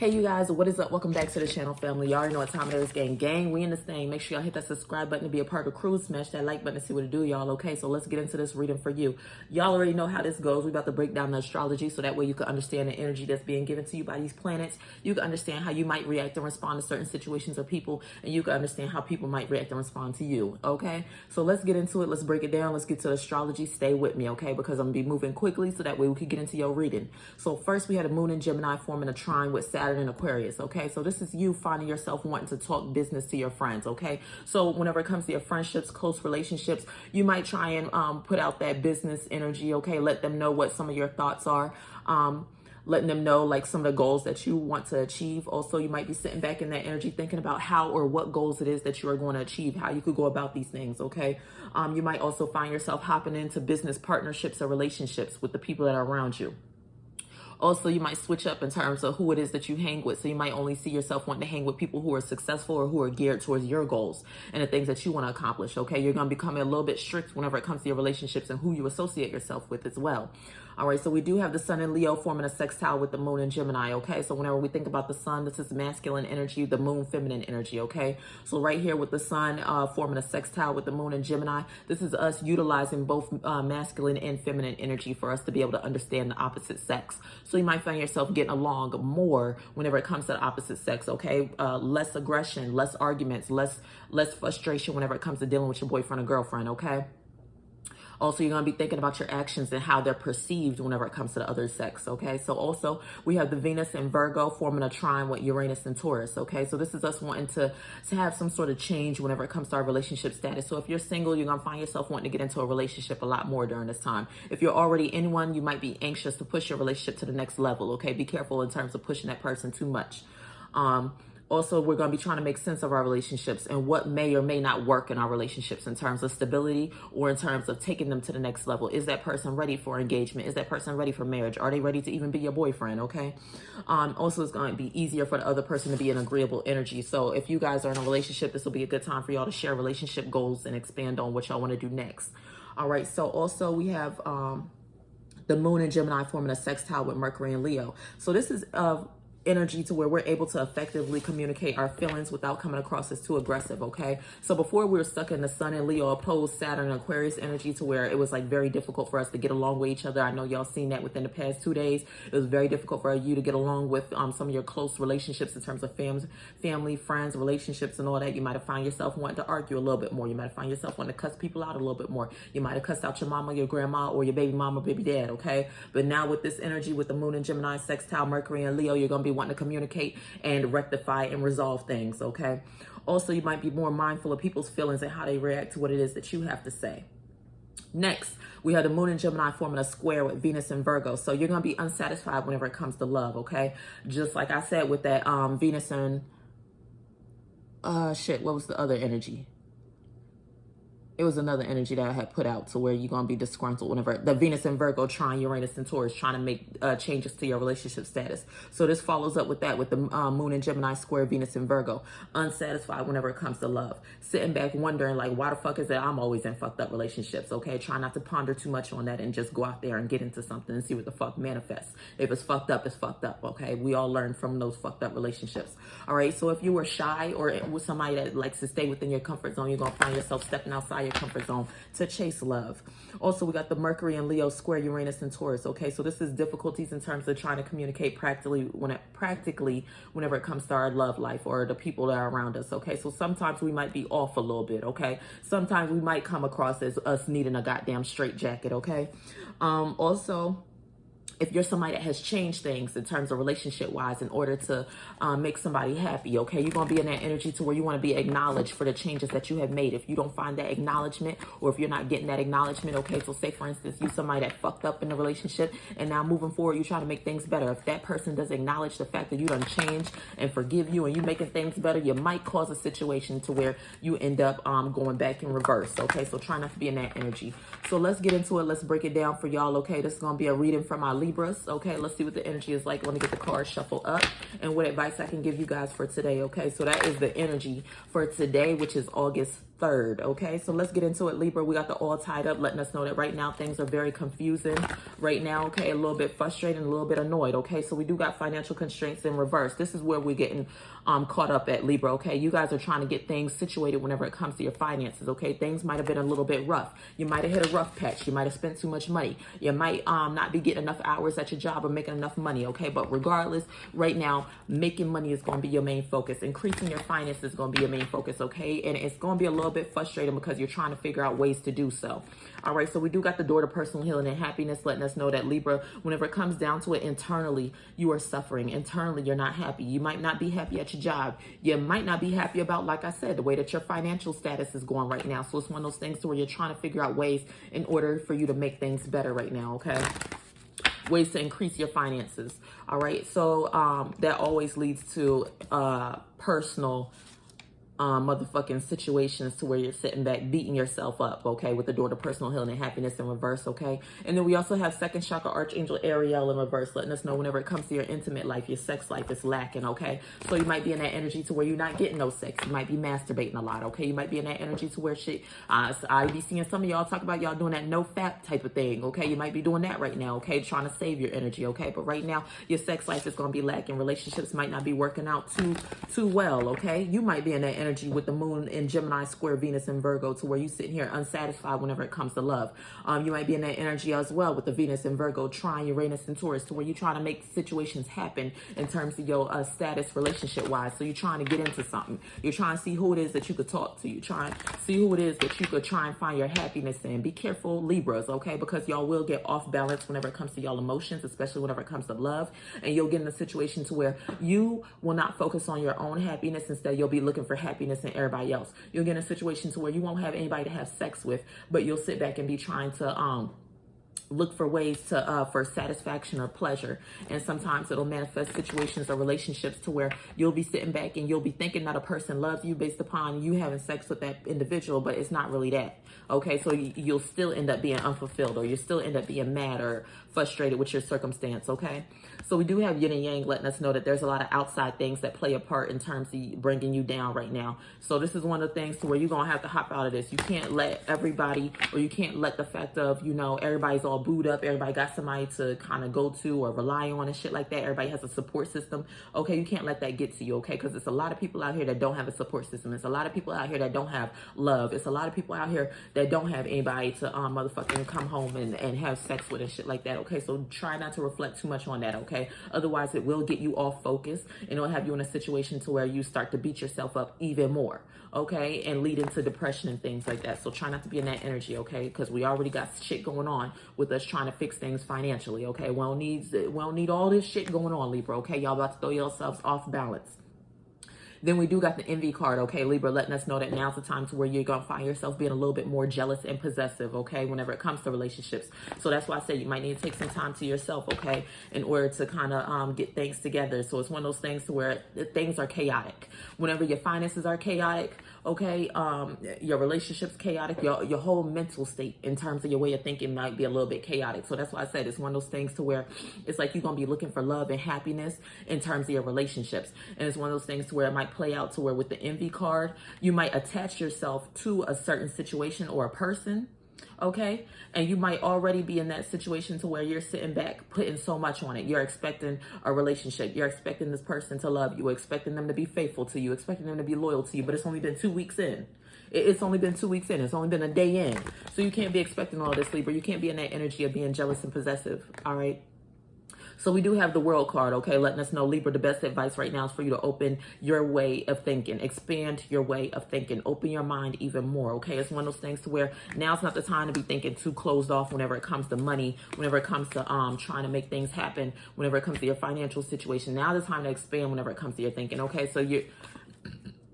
Hey you guys, what is up? Welcome back to the channel, family. Y'all already know what time it is. Gang. We in this thing. Make sure y'all hit that subscribe button to be a part of the crew. Smash that like button to see what it do, y'all. Okay, so let's get into this reading for you. Y'all already know how this goes. We about to break down the astrology so that way you can understand the energy that's being given to you by these planets. You can understand how you might react and respond to certain situations or people, and you can understand how people might react and respond to you. Okay, so let's get into it. Let's break it down. Let's get to the astrology. Stay with me, okay? Because I'm gonna be moving quickly so that way we can get into your reading. So first, we had a moon in Gemini forming a trine with Saturn in Aquarius. Okay, so this is you finding yourself wanting to talk business to your friends. Okay, so whenever it comes to your friendships, close relationships, you might try and put out that business energy. Okay, let them know what some of your thoughts are. Letting them know like some of the goals that you want to achieve. Also, you might be sitting back in that energy thinking about how or what goals it is that you are going to achieve, how you could go about these things. Okay, you might also find yourself hopping into business partnerships or relationships with the people that are around you. Also, you might switch up in terms of who it is that you hang with. So you might only see yourself wanting to hang with people who are successful or who are geared towards your goals and the things that you want to accomplish. Okay, you're going to become a little bit strict whenever it comes to your relationships and who you associate yourself with as well. All right, so we do have the sun in Leo forming a sextile with the moon in Gemini. Okay, so whenever we think about the sun, this is masculine energy, the moon feminine energy. Okay, so right here with the sun forming a sextile with the moon in Gemini, this is us utilizing both masculine and feminine energy for us to be able to understand the opposite sex. So you might find yourself getting along more whenever it comes to the opposite sex. Okay, less aggression, less arguments, less frustration whenever it comes to dealing with your boyfriend or girlfriend. Okay. Also, you're going to be thinking about your actions and how they're perceived whenever it comes to the other sex, okay? So also, we have the Venus and Virgo forming a trine with Uranus and Taurus, okay? So this is us wanting to have some sort of change whenever it comes to our relationship status. So if you're single, you're going to find yourself wanting to get into a relationship a lot more during this time. If you're already in one, you might be anxious to push your relationship to the next level, okay? Be careful in terms of pushing that person too much. Also, we're going to be trying to make sense of our relationships and what may or may not work in our relationships in terms of stability or in terms of taking them to the next level. Is that person ready for engagement? Is that person ready for marriage? Are they ready to even be your boyfriend? Okay. Also, it's going to be easier for the other person to be an agreeable energy. So if you guys are in a relationship, this will be a good time for y'all to share relationship goals and expand on what y'all want to do next. All right. So also we have the moon in Gemini forming a sextile with Mercury and Leo. So this is energy to where we're able to effectively communicate our feelings without coming across as too aggressive. Okay, so before we were stuck in the sun and Leo opposed Saturn and Aquarius energy to where it was like very difficult for us to get along with each other. I know y'all seen that within the past 2 days. It was very difficult for you to get along with some of your close relationships in terms of family, friends, relationships and all that. You might have found yourself wanting to argue a little bit more. You might have found yourself wanting to cuss people out a little bit more. You might have cussed out your mama, your grandma, or your baby mama, baby dad. Okay, but now with this energy, with the moon in Gemini, sextile Mercury and Leo, you're going to be wanting to communicate and rectify and resolve things. Okay, also you might be more mindful of people's feelings and how they react to what it is that you have to say. Next, we have the moon in Gemini forming a square with Venus and Virgo. So you're going to be unsatisfied whenever it comes to love. Okay, just like I said with that Venus and what was the other energy? It was another energy that I had put out to where you're going to be disgruntled whenever the Venus and Virgo trine Uranus and Taurus trying to make changes to your relationship status. So this follows up with that with the moon in Gemini square Venus and Virgo. Unsatisfied whenever it comes to love. Sitting back wondering like, why the fuck is it I'm always in fucked up relationships? Okay, try not to ponder too much on that and just go out there and get into something and see what the fuck manifests. If it's fucked up, it's fucked up. Okay, we all learn from those fucked up relationships. All right, so if you were shy or with somebody that likes to stay within your comfort zone, you're going to find yourself stepping outside your comfort zone to chase love. Also, we got the Mercury and Leo square Uranus and Taurus. Okay, so this is difficulties in terms of trying to communicate practically whenever it comes to our love life or the people that are around us. Okay, so sometimes we might be off a little bit. Okay, sometimes we might come across as us needing a goddamn straitjacket. Okay, also, if you're somebody that has changed things in terms of relationship wise in order to make somebody happy, okay, you're going to be in that energy to where you want to be acknowledged for the changes that you have made. If you don't find that acknowledgement or if you're not getting that acknowledgement, okay, so say for instance, you somebody that fucked up in the relationship and now moving forward, you try to make things better. If that person does acknowledge the fact that you done changed and forgive you and you making things better, you might cause a situation to where you end up going back in reverse, okay, so try not to be in that energy. So let's get into it. Let's break it down for y'all, okay. This is going to be a reading from our Libras. Okay, let's see what the energy is like. I want to get the cards shuffled up and what advice I can give you guys for today. Okay, so that is the energy for today, which is August 3rd. Okay, so let's get into it, Libra. We got the all tied up, letting us know that right now things are very confusing right now. Okay, a little bit frustrated, a little bit annoyed. Okay, so we do got financial constraints in reverse. This is where we're getting caught up at, Libra. Okay, you guys are trying to get things situated whenever it comes to your finances. Okay, things might have been a little bit rough. You might have hit a rough patch. You might have spent too much money. You might not be getting enough hours at your job or making enough money. Okay, but regardless, right now making money is going to be your main focus. Increasing your finances is going to be your main focus. Okay, and it's going to be a little bit frustrating because you're trying to figure out ways to do so. All right, so we do got the door to personal healing and happiness, letting us know that, Libra, whenever it comes down to it, internally you are suffering. Internally you're not happy. You might not be happy at your job. You might not be happy about, like I said, the way that your financial status is going right now. So it's one of those things to where you're trying to figure out ways in order for you to make things better right now. Okay, ways to increase your finances. All right, so that always leads to personal motherfucking situations to where you're sitting back beating yourself up. Okay, with the door to personal healing and happiness in reverse. Okay, and then we also have second chakra archangel Ariel in reverse, letting us know whenever it comes to your intimate life, your sex life is lacking. Okay, so you might be in that energy to where you're not getting no sex. You might be masturbating a lot. Okay, you might be in that energy to where shit, so I be seeing some of y'all talk about y'all doing that no fap type of thing. Okay, you might be doing that right now. Okay, trying to save your energy. Okay, but right now your sex life is going to be lacking. Relationships might not be working out too well. Okay, you might be in that energy with the moon in Gemini square Venus in Virgo, to where you sitting here unsatisfied whenever it comes to love. You might be in that energy as well with the Venus in Virgo trying Uranus and Taurus, to where you're trying to make situations happen in terms of your status relationship wise. So you're trying to get into something. You're trying to see who it is that you could talk to. You're trying to see who it is that you could try and find your happiness in. Be careful, Libras, okay? Because y'all will get off balance whenever it comes to y'all emotions, especially whenever it comes to love. And you'll get in a situation to where you will not focus on your own happiness. Instead, you'll be looking for happiness in everybody else. You'll get in a situation to where you won't have anybody to have sex with, but you'll sit back and be trying to look for ways to for satisfaction or pleasure. And sometimes it'll manifest situations or relationships to where you'll be sitting back and you'll be thinking that a person loves you based upon you having sex with that individual, but it's not really that. Okay, so you'll still end up being unfulfilled, or you still end up being mad or frustrated with your circumstance. Okay, so we do have yin and yang letting us know that there's a lot of outside things that play a part in terms of bringing you down right now. So this is one of the things to where you're gonna have to hop out of this. You can't let everybody, or you can't let the fact of, you know, everybody's all booed up, everybody got somebody to kind of go to or rely on and shit like that. Everybody has a support system. Okay, you can't let that get to you. Okay, because it's a lot of people out here that don't have a support system. It's a lot of people out here that don't have love. It's a lot of people out here that don't have anybody to motherfucking come home and have sex with and shit like that. Okay, so try not to reflect too much on that. Okay, otherwise it will get you off focus, and it'll have you in a situation to where you start to beat yourself up even more. Okay, and lead into depression and things like that. So try not to be in that energy. Okay, because we already got shit going on with us trying to fix things financially. Okay, we don't need all this shit going on, Libra. Okay, y'all about to throw yourselves off balance. Then we do got the envy card, okay, Libra, letting us know that now's the time to where you're going to find yourself being a little bit more jealous and possessive, okay, whenever it comes to relationships. So that's why I say you might need to take some time to yourself, okay, in order to kind of get things together. So it's one of those things to where things are chaotic. Whenever your finances are chaotic, okay, your relationship's chaotic, your whole mental state in terms of your way of thinking might be a little bit chaotic. So that's why I said it's one of those things to where it's like you're going to be looking for love and happiness in terms of your relationships. And it's one of those things to where it might play out to where with the envy card, you might attach yourself to a certain situation or a person, okay? And you might already be in that situation to where you're sitting back putting so much on it. You're expecting a relationship. You're expecting this person to love you, expecting them to be faithful to you, expecting them to be loyal to you, but it's only been 2 weeks in. It's only been 2 weeks in. It's only been a day in. So you can't be expecting all this, Libra. You can't be in that energy of being jealous and possessive, all right? So we do have the World card, okay, letting us know, Libra, the best advice right now is for you to open your way of thinking, expand your way of thinking, open your mind even more, okay? It's one of those things to where now's not the time to be thinking too closed off whenever it comes to money, whenever it comes to trying to make things happen, whenever it comes to your financial situation. Now the time to expand whenever it comes to your thinking, okay? So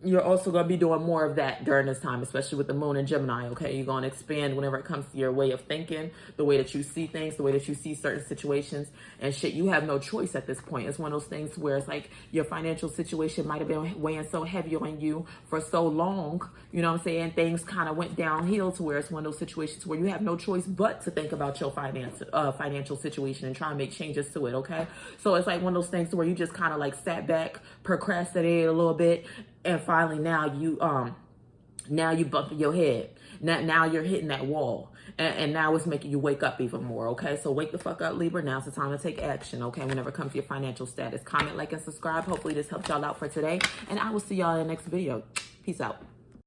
you're also going to be doing more of that during this time, especially with the moon in Gemini, okay? You're going to expand whenever it comes to your way of thinking, the way that you see things, the way that you see certain situations and shit. You have no choice at this point. It's one of those things where it's like your financial situation might have been weighing so heavy on you for so long, you know what I'm saying? Things kind of went downhill to where it's one of those situations where you have no choice but to think about your financial situation and try and make changes to it, okay? So it's like one of those things where you just kind of like sat back, procrastinated a little bit, and finally now Now you bumping your head. Now you're hitting that wall. And now it's making you wake up even more, okay? So wake the fuck up, Libra. Now's the time to take action, okay? Whenever it comes to your financial status. Comment, like, and subscribe. Hopefully this helped y'all out for today. And I will see y'all in the next video. Peace out.